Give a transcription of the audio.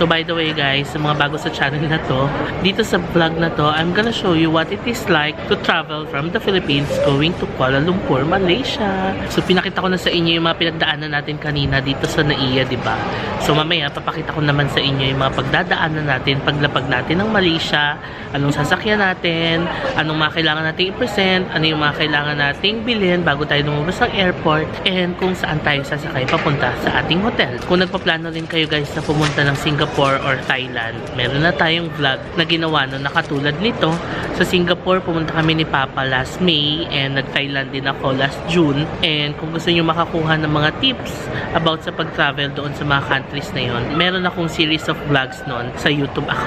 So by the way guys, sa mga bago sa channel na to, dito sa vlog na to, I'm gonna show you what it is like to travel from the Philippines going to Kuala Lumpur, Malaysia. So pinakita ko na sa inyo yung mga pinagdaanan natin kanina dito sa NAIA, diba? So mamaya, papakita ko naman sa inyo yung mga pagdadaanan natin, paglapag natin ng Malaysia, anong sasakyan natin, anong mga kailangan nating i-present, ano yung mga kailangan nating bilhin bago tayo lumabas ng airport, and kung saan tayo sasakay papunta sa ating hotel. Kung nagpaplano rin kayo guys na pumunta ng Singapore or Thailand, meron na tayong vlog na ginawa no, na katulad nito. Sa Singapore, pumunta kami ni Papa last May, and nag-Thailand din ako last June. And kung gusto nyo makakuha ng mga tips about sa pag-travel doon sa mga countries na yon, meron akong series of vlogs noon sa YouTube account